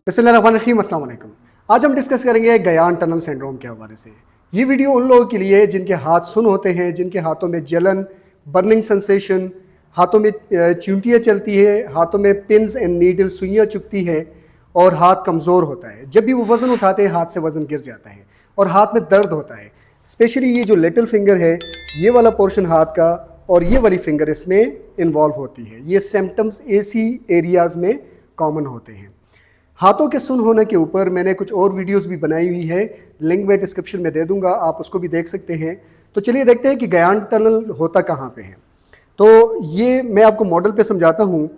बिस्मिल्लाहिर्रहमानिर्रहीम, अस्सलाम वालेकुम। आज हम डिस्कस करेंगे गयान टनल सिंड्रोम के हवाले से। ये वीडियो उन लोगों के लिए जिनके हाथ सुन होते हैं, जिनके हाथों में जलन, बर्निंग सेंसेशन, हाथों में चींटियाँ चलती है, हाथों में पिन्स एंड नीडल सुइयाँ चुभती है और हाथ कमज़ोर होता है। जब भी वो वज़न उठाते हैं हाथ से वज़न गिर जाता है और हाथ में दर्द होता है। स्पेशली ये जो लिटिल फिंगर है, ये वाला पोर्शन हाथ का और ये वाली फिंगर इसमें इन्वॉल्व होती है। ये सिम्टम्स ऐसी एरियाज़ में कॉमन होते हैं। हाथों के सुन होने के ऊपर मैंने कुछ और वीडियोस भी बनाई हुई है, लिंक मैं डिस्क्रिप्शन में दे दूंगा, आप उसको भी देख सकते हैं। तो चलिए देखते हैं कि गयान टनल होता कहाँ पे है। तो ये मैं आपको मॉडल पे समझाता हूँ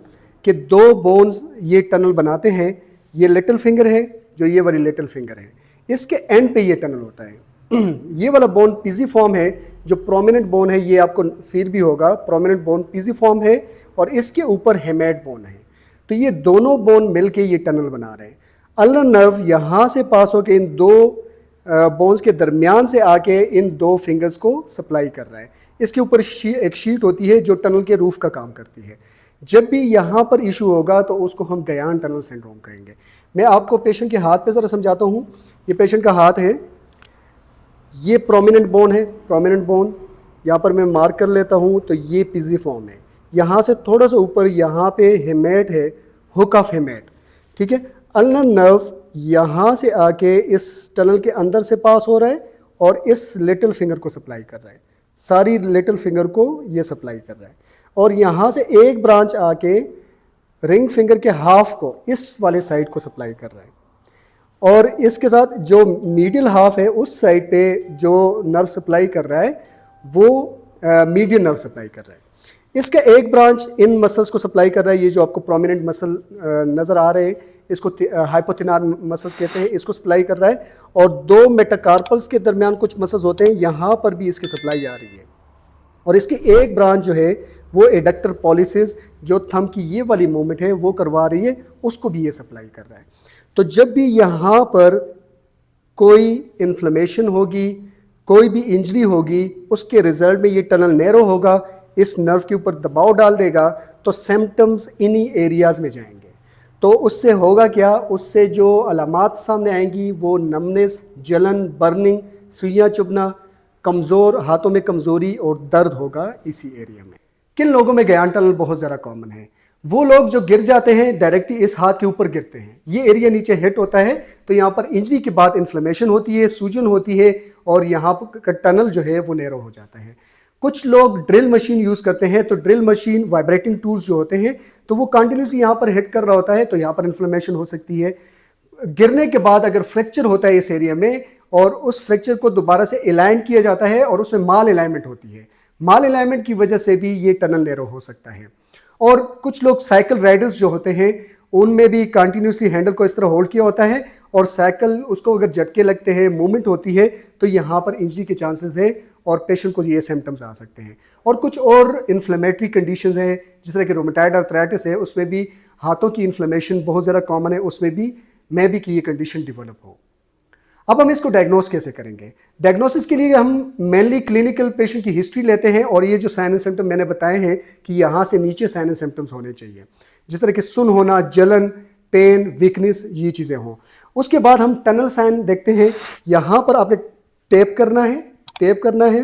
कि दो बोन्स ये टनल बनाते हैं। ये लिटिल फिंगर है, जो ये वाली लिटिल फिंगर है, इसके एंड पे ये टनल होता है। ये वाला बोन पीजिफॉर्म है, जो प्रोमिनेंट बोन है, ये आपको फील भी होगा, प्रोमिनेंट बोन पीजिफॉर्म है और इसके ऊपर हेमेट बोन है। तो ये दोनों बोन मिलके ये टनल बना रहे हैं। अल्नर नर्व यहाँ से पास होकर इन दो बोन्स के दरमियान से आके इन दो फिंगर्स को सप्लाई कर रहा है। इसके ऊपर एक शीट होती है जो टनल के रूफ का काम करती है। जब भी यहाँ पर इशू होगा तो उसको हम गयान टनल सिंड्रोम कहेंगे। मैं आपको पेशेंट के हाथ पे ज़रा समझाता हूँ। ये पेशेंट का हाथ है, ये प्रोमिनेंट बोन है, प्रोमिनेंट बोन यहाँ पर मैं मार्क कर लेता हूँ। तो ये पीजिफॉर्म है, यहाँ से थोड़ा सा ऊपर यहाँ पे हेमेट है, हुक ऑफ हेमेट, ठीक है। अल्नर नर्व यहाँ से आके इस टनल के अंदर से पास हो रहा है और इस लिटिल फिंगर को सप्लाई कर रहा है, सारी लिटिल फिंगर को ये सप्लाई कर रहा है। और यहाँ से एक ब्रांच आके रिंग फिंगर के हाफ को इस वाले साइड को सप्लाई कर रहा है और इसके साथ जो मीडियल हाफ है उस साइड पे जो नर्व सप्लाई कर रहा है वो मीडियन नर्व सप्लाई कर रहा है। इसका एक ब्रांच इन मसल्स को सप्लाई कर रहा है। ये जो आपको प्रोमिनेंट मसल नज़र आ रहे हैं, इसको हाइपोथिनार मसल्स कहते हैं, इसको सप्लाई कर रहा है। और दो मेटाकार्पल्स के दरमियान कुछ मसल्स होते हैं, यहाँ पर भी इसकी सप्लाई आ रही है। और इसकी एक ब्रांच जो है वो एडक्टर पॉलिसिस, जो थंब की ये वाली मूवमेंट है वो करवा रही है, उसको भी ये सप्लाई कर रहा है। तो जब भी यहाँ पर कोई इन्फ्लेमेशन होगी, कोई भी इंजरी होगी, उसके रिजल्ट में ये टनल नैरो होगा, इस नर्व के ऊपर दबाव डाल देगा, तो सिम्टम्स इन्हीं एरियाज़ में जाएंगे। तो उससे होगा क्या, उससे जो अलामात सामने आएंगी वो नमनेस, जलन, बर्निंग, सुइयाँ चुभना, कमज़ोर हाथों में कमज़ोरी और दर्द होगा इसी एरिया में। किन लोगों में गयान टनल बहुत ज़्यादा कॉमन है? वो लोग जो गिर जाते हैं डायरेक्टली इस हाथ के ऊपर गिरते हैं, ये एरिया नीचे हिट होता है, तो यहाँ पर इंजरी के बाद इन्फ्लेमेशन होती है, सूजन होती है और यहाँ पर टनल जो है वो नैरो हो जाता है। कुछ लोग ड्रिल मशीन यूज़ करते हैं, तो ड्रिल मशीन वाइब्रेटिंग टूल्स जो होते हैं, तो वो कंटिन्यूसली यहाँ पर हिट कर रहा होता है, तो यहाँ पर इन्फ्लेमेशन हो सकती है। गिरने के बाद अगर फ्रैक्चर होता है इस एरिया में और उस फ्रैक्चर को दोबारा से अलाइन किया जाता है और उसमें माल अलाइनमेंट होती है, माल अलाइनमेंट की वजह से भी ये टनल नैरो हो सकता है। और कुछ लोग साइकिल राइडर्स जो होते हैं, उनमें भी कंटिन्यूसली हैंडल को इस तरह होल्ड किया होता है और साइकिल उसको अगर झटके लगते हैं, मूवमेंट होती है, तो यहाँ पर इंजरी के चांसेस है और पेशेंट को ये सिम्टम्स आ सकते हैं। और कुछ और इन्फ्लेमेटरी कंडीशंस हैं, जिस तरह की रोमेटॉइड आर्थराइटिस है, उसमें भी हाथों की इन्फ्लेमेशन बहुत ज़्यादा कॉमन है, उसमें भी मैं भी कि ये कंडीशन डेवलप हो। अब हम इसको डायग्नोस कैसे करेंगे? डायग्नोसिस के लिए हम मेनली क्लिनिकल पेशेंट की हिस्ट्री लेते हैं और ये जो साइन एंड सिम्टम मैंने बताए हैं कि यहाँ से नीचे साइन एंड सिम्टम्स होने चाहिए, जिस तरह के सुन होना, जलन, पेन, वीकनेस, ये चीज़ें हों। उसके बाद हम टनल साइन देखते हैं। यहाँ पर आपने टेप करना है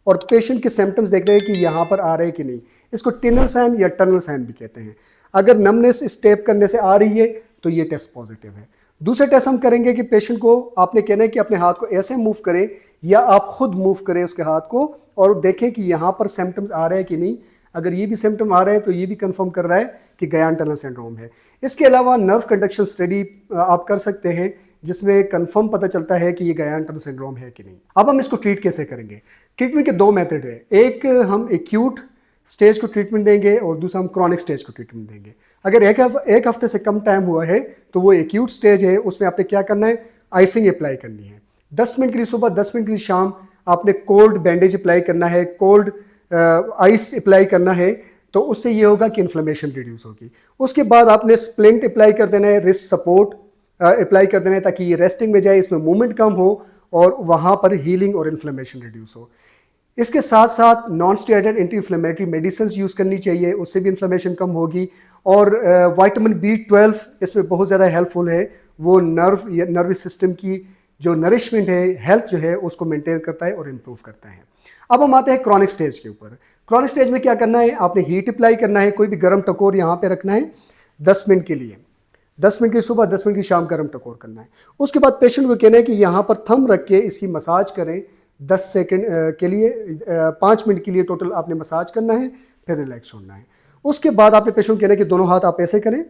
और पेशेंट के सिम्टम्स देखते हैं कि यहाँ पर आ रहे हैं कि नहीं। इसको टिनल साइन या टनल साइन भी कहते हैं। अगर नमनेस इस टेप करने से आ रही है तो ये टेस्ट पॉजिटिव है। दूसरे टेस्ट हम करेंगे कि पेशेंट को आपने कहना है कि अपने हाथ को ऐसे मूव करें या आप खुद मूव करें उसके हाथ को और देखें कि यहाँ पर सिम्टम्स आ रहे हैं कि नहीं। अगर ये भी सिम्टम आ रहे हैं तो ये भी कंफर्म कर रहा है कि गयान टनल सिंड्रोम है। इसके अलावा नर्व कंडक्शन स्टडी आप कर सकते हैं, जिसमें कंफर्म पता चलता है कि ये गयान टनल सिंड्रोम है कि नहीं। अब हम इसको ट्रीट कैसे करेंगे? ट्रीटमेंट के दो मेथड है। एक हम एक्यूट स्टेज को ट्रीटमेंट देंगे और दूसरा हम क्रॉनिक स्टेज को ट्रीटमेंट देंगे। अगर एक हफ्ते से कम टाइम हुआ है तो वो एक्यूट स्टेज है, उसमें आपने क्या करना है, आइसिंग अप्लाई करनी है। 10 मिनट के लिए सुबह, 10 मिनट के लिए शाम आपने कोल्ड बैंडेज अप्लाई करना है, कोल्ड आइस अप्लाई करना है, तो उससे ये होगा कि इन्फ्लेमेशन रिड्यूस होगी। उसके बाद आपने स्प्लिंट अप्लाई कर देना है, रिस्ट सपोर्ट अप्लाई कर देना है ताकि ये रेस्टिंग में जाए, इसमें मूवमेंट कम हो और वहाँ पर हीलिंग और इन्फ्लेमेशन रिड्यूस हो। इसके साथ साथ non steroidal anti inflammatory medicine use करनी चाहिए, उससे भी इन्फ्लेमेशन कम होगी। और विटामिन B12 इसमें बहुत ज़्यादा हेल्पफुल है, वो नर्वस सिस्टम की जो नरिशमेंट है, हेल्थ जो है, उसको मेंटेन करता है और इम्प्रूव करता है। अब हम आते हैं क्रॉनिक स्टेज के ऊपर। क्रॉनिक स्टेज में क्या करना है, आपने हीट अप्लाई करना है, कोई भी गर्म टकोर यहाँ पे रखना है 10 मिनट के लिए, 10 मिनट की सुबह, 10 मिनट की शाम गर्म टकोर करना है। उसके बाद पेशेंट को कहना है कि यहाँ पर थंब रख के इसकी मसाज करें 10 सेकंड के लिए, 5 मिनट के लिए टोटल आपने मसाज करना है, फिर रिलैक्स होना है। उसके बाद आपने पेशेंट को कहना है कि दोनों हाथ आप ऐसे करें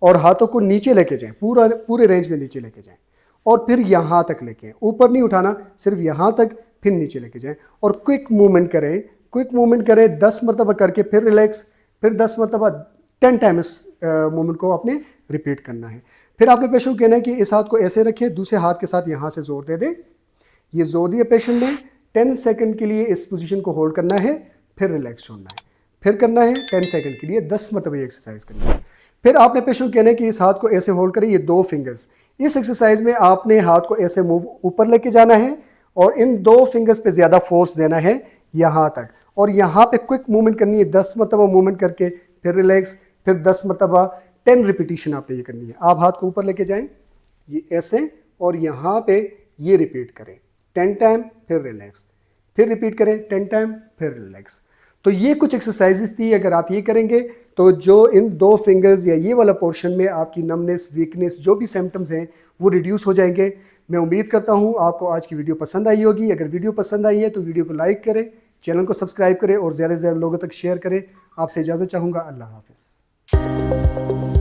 और हाथों को नीचे लेके जाएं, पूरे रेंज में नीचे लेके जाएं और फिर यहाँ तक लेके, ऊपर नहीं उठाना, सिर्फ यहाँ तक, फिर नीचे लेके जाएं और क्विक मूवमेंट करें 10 मरतबा करके, फिर रिलैक्स, फिर 10 मरतबा, 10 टाइम इस मूवमेंट को आपने रिपीट करना है। फिर आपने पेशेंट को कहना है कि इस हाथ को ऐसे रखें, दूसरे हाथ के साथ यहाँ से जोर दे दें, ये जोर दिया पेशेंट ने, 10 सेकंड के लिए इस पोजीशन को होल्ड करना है, फिर रिलैक्स होना है, फिर करना है 10 सेकंड के लिए, 10 मरतबा एक्सरसाइज करनी है। फिर आपने पेशेंट को कहना है कि इस हाथ को ऐसे होल्ड करें, ये 2 फिंगर्स, इस एक्सरसाइज में आपने हाथ को ऐसे मूव ऊपर लेके जाना है और इन 2 फिंगर्स पे ज्यादा फोर्स देना है यहाँ तक, और यहाँ पे क्विक मूवमेंट करनी है, 10 मरतबा मूवमेंट करके, फिर रिलैक्स, फिर 10 मरतबा, 10 रिपीटिशन आपने ये करनी है। आप हाथ को ऊपर लेके जाएं, ये ऐसे, और यहाँ पे ये रिपीट करें 10 टाइम, फिर रिलैक्स, फिर रिपीट करें 10 टाइम, फिर रिलैक्स। तो ये कुछ एक्सरसाइजेस थी, अगर आप ये करेंगे तो जो इन 2 फिंगर्स या ये वाला पोर्शन में आपकी नमनेस, वीकनेस, जो भी सिम्टम्स हैं वो रिड्यूस हो जाएंगे। मैं उम्मीद करता हूँ आपको आज की वीडियो पसंद आई होगी। अगर वीडियो पसंद आई है तो वीडियो को लाइक करें, चैनल को सब्सक्राइब करें और ज़्यादा से ज़्यादा लोगों तक शेयर करें। आपसे इजाज़त चाहूँगा। अल्लाह हाफ़िज़।